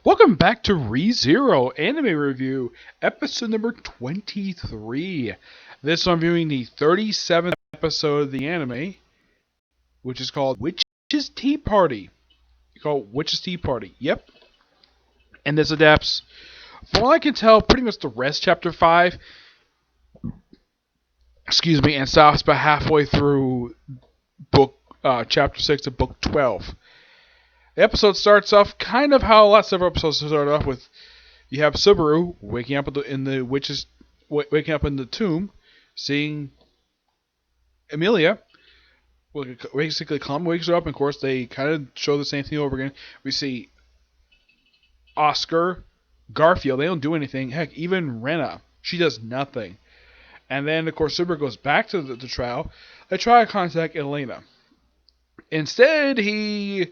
Welcome back to ReZero Anime Review, episode number 23. This one viewing the 37th episode of the anime, which is called Witch's Tea Party. Yep. And this adapts, from what I can tell, pretty much the rest chapter 5. And stops about halfway through book chapter 6 of book 12. The episode starts off kind of how last several episodes start off with. You have Subaru waking up in the tomb, seeing Emilia. Basically, Calm wakes her up, and of course, they kind of show the same thing over again. We see Oscar, Garfield. They don't do anything. Heck, even Rena, she does nothing. And then, of course, Subaru goes back to the trial. They try to contact Elena. Instead, he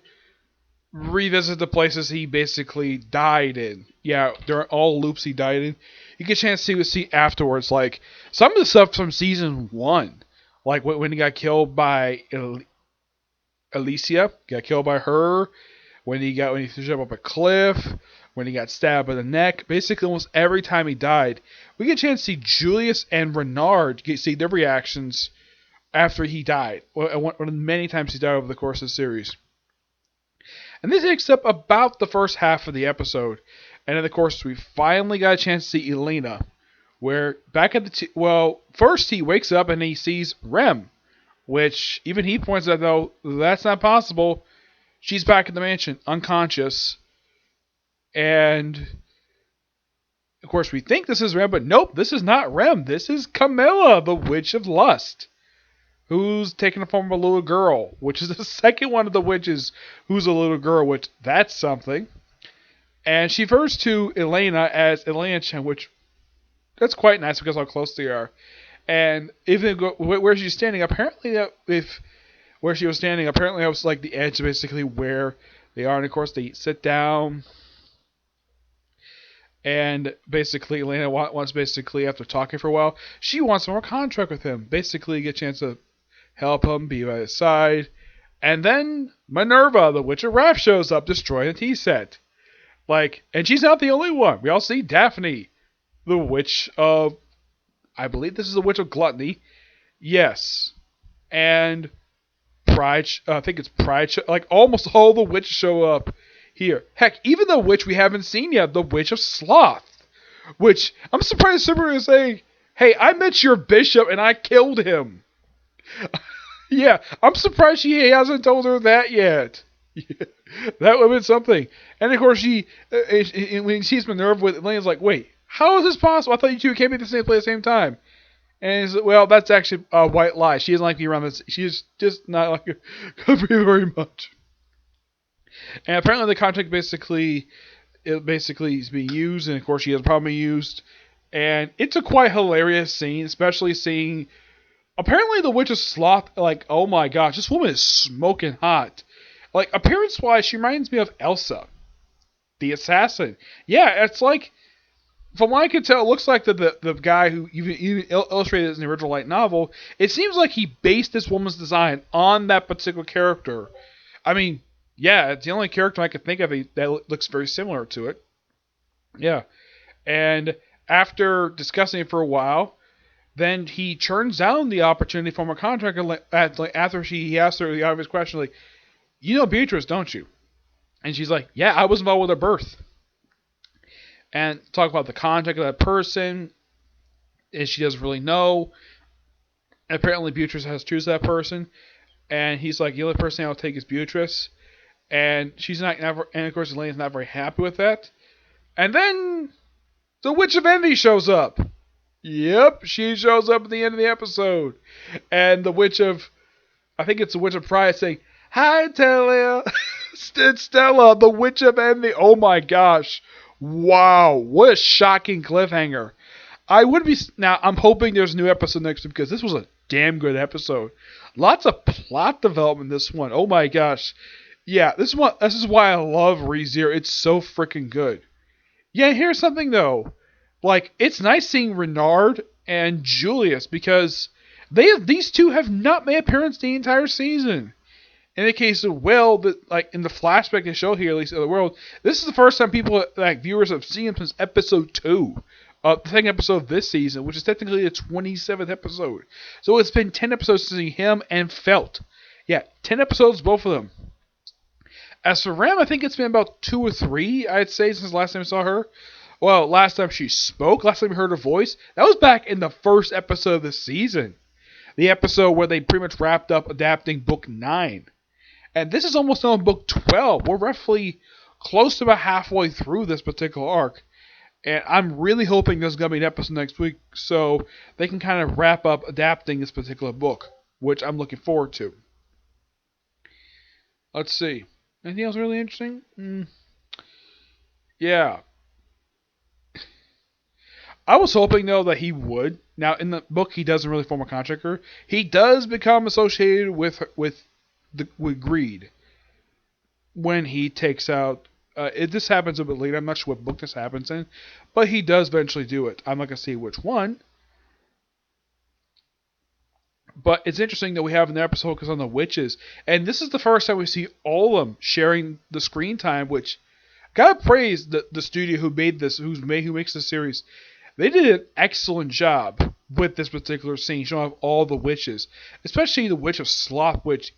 revisit the places he basically died in. Yeah, they're all loops he died in. You get a chance to see afterwards, like some of the stuff from season 1, like when he got killed by Alicia, got killed by her. When he threw up a cliff, when he got stabbed in the neck. Basically, almost every time he died, we get a chance to see Julius and Renard see their reactions after he died. One of the many times he died over the course of the series. And this takes up about the first half of the episode. And then, of course, we finally got a chance to see Elena. Where back at first he wakes up and he sees Rem. Which, even he points out, though, that's not possible. She's back at the mansion, unconscious. And, of course, we think this is Rem, but nope, this is not Rem. This is Camilla, the Witch of Lust, who's taken the form of a little girl, which is the second one of the witches who's a little girl, which that's something. And she refers to Elena as Elena-chan, which that's quite nice because how close they are. And even where she's standing, apparently where she was standing, apparently that was like the edge, basically where they are. And of course, they sit down. And basically, Elena wants, after talking for a while, she wants more contract with him. Basically, get a chance to help him, be by his side. And then Minerva, the Witch of Wrath, shows up, destroying the tea set. And she's not the only one. We all see Daphne, the Witch of, I believe this is the Witch of Gluttony. Yes. And Pride, I think it's Pride, almost all the witches show up here. Heck, even the witch we haven't seen yet, the Witch of Sloth. Which, I'm surprised Subaru is saying, hey, I met your bishop and I killed him. Yeah, I'm surprised he hasn't told her that yet. That would have been something. And of course, when she's Minerva with Elena's like, wait, how is this possible? I thought you two came at the same place at the same time. And he's like, well, that's actually a white lie. She doesn't like me around this. She's just not like her very much. And apparently the contract basically is being used, and of course she has probably used. And it's a quite hilarious scene, especially seeing apparently the Witch of Sloth, oh my gosh, this woman is smoking hot. Appearance-wise, she reminds me of Elsa, the assassin. Yeah, it's from what I can tell, it looks like the guy who even illustrated this in the original light novel, it seems like he based this woman's design on that particular character. I mean, yeah, it's the only character I could think of that looks very similar to it. Yeah. And after discussing it for a while, then he turns down the opportunity from a contractor after he asked her the obvious question, you know Beatrice, don't you? And she's like, yeah, I was involved with her birth. And talk about the contact of that person, and she doesn't really know. And apparently Beatrice has to choose that person. And he's like, the only person I'll take is Beatrice. And she's not, and of course Elena's not very happy with that. And then the Witch of Envy shows up. Yep, she shows up at the end of the episode. And the Witch of, I think it's the Witch of Pride saying, hi, Talia. It's Stella, the Witch of Envy. Oh my gosh. Wow, what a shocking cliffhanger. Now, I'm hoping there's a new episode next week because this was a damn good episode. Lots of plot development in this one. Oh my gosh. Yeah, this is why I love ReZero. It's so freaking good. Yeah, here's something though. It's nice seeing Renard and Julius because these two have not made appearance the entire season. In the case of Will, like in the flashback they show here, at least in the world, this is the first time people, like viewers, have seen him since episode 2. The second episode of this season, which is technically the 27th episode. So it's been 10 episodes to see him and Felt. Yeah, 10 episodes, both of them. As for Ram, I think it's been about 2 or 3, I'd say, since the last time I saw her. Well, last time she spoke, last time we heard her voice, that was back in the first episode of the season. The episode where they pretty much wrapped up adapting Book 9. And this is almost on Book 12. We're roughly close to about halfway through this particular arc. And I'm really hoping there's going to be an episode next week so they can kind of wrap up adapting this particular book, which I'm looking forward to. Let's see. Anything else really interesting? Yeah. I was hoping, though, that he would. Now, in the book, he doesn't really form a contractor. He does become associated with Greed when he takes out... this happens a bit later. I'm not sure what book this happens in. But he does eventually do it. I'm not going to say which one. But it's interesting that we have an episode focused on the witches. And this is the first time we see all of them sharing the screen time, which... Gotta praise the studio who made this, who makes this series. They did an excellent job with this particular scene, showing off all the witches. Especially the Witch of Sloth, which...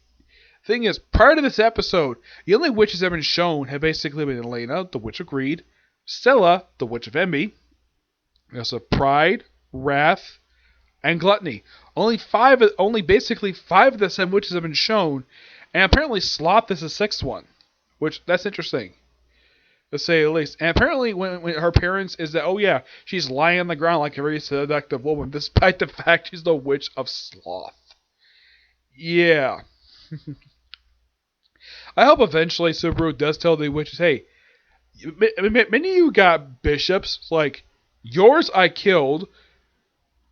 Thing is, prior to this episode, the only witches that have been shown have basically been Elena, the Witch of Greed, Stella, the Witch of Envy, also Pride, Wrath, and Gluttony. Only basically five of the 7 witches have been shown, and apparently Sloth is the 6th one, which that's interesting, to say the least. And apparently, when her appearance is that, oh yeah, she's lying on the ground like a very seductive woman, despite the fact she's the Witch of Sloth. Yeah. I hope eventually Subaru does tell the witches, hey, many of you got bishops, like, yours I killed,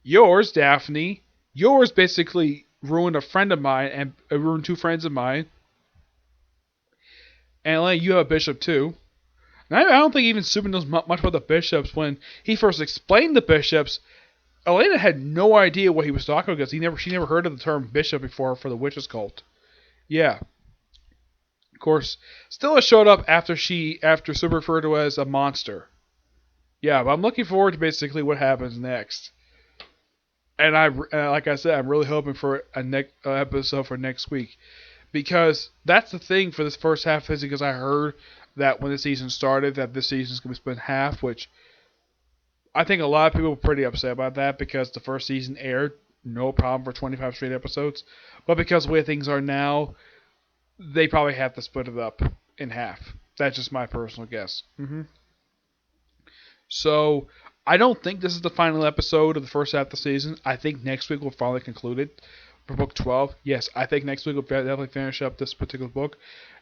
yours, Daphne, yours basically ruined a friend of mine, and ruined 2 friends of mine, and Elena, you have a bishop too. And I don't think even Subaru knows much about the bishops. When he first explained the bishops, Elena had no idea what he was talking about, because she never heard of the term bishop before for the witches cult. Yeah. Of course, Stella showed up after Super referred to her as a monster. Yeah, but I'm looking forward to basically what happens next. And like I said, I'm really hoping for a episode for next week, because that's the thing for this first half of this. Because I heard that when the season started, that this season's going to be split in half, which I think a lot of people were pretty upset about that, because the first season aired, no problem, for 25 straight episodes. But because of the way things are now, they probably have to split it up in half. That's just my personal guess. So, I don't think this is the final episode of the first half of the season. I think next week we'll finally conclude it for book 12. Yes, I think next week we'll definitely finish up this particular book.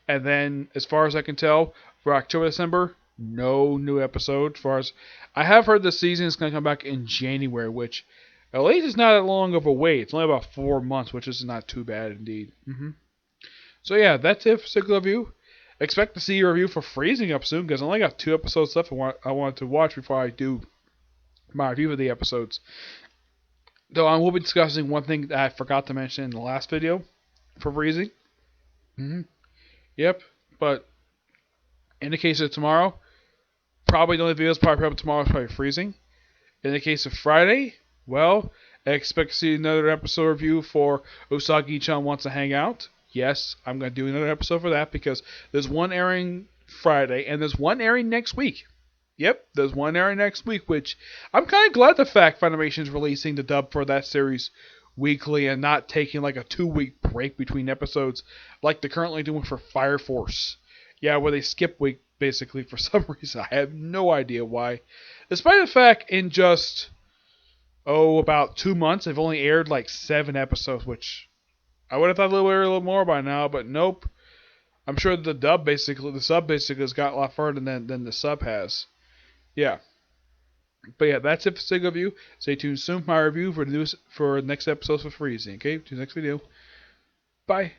And then, as far as I can tell, for October, December, no new episode. As far as I have heard, this season is going to come back in January, which at least is not that long of a wait. It's only about 4 months, which is not too bad indeed. So yeah, that's it for Cyclo Review. Expect to see a review for Freezing up soon, because I only got 2 episodes left I want to watch before I do my review of the episodes. Though I will be discussing one thing that I forgot to mention in the last video for Freezing. Yep, but in the case of tomorrow, probably the only videos probably up tomorrow is probably Freezing. In the case of Friday, well, I expect to see another episode review for Usagi-chan Wants to Hang Out. Yes, I'm going to do another episode for that, because there's one airing Friday, and there's one airing next week. Yep, there's one airing next week, which I'm kind of glad the fact Funimation is releasing the dub for that series weekly and not taking like a 2-week break between episodes like they're currently doing for Fire Force. Yeah, where they skip week basically for some reason. I have no idea why. Despite the fact in just, about 2 months, they've only aired like 7 episodes, which I would have thought a little more by now, but nope. I'm sure the sub basically has got a lot further than the sub has. Yeah. But yeah, that's it for Cyclo Review. Stay tuned soon for my review for the next episode for Freezing. Okay, to the next video. Bye.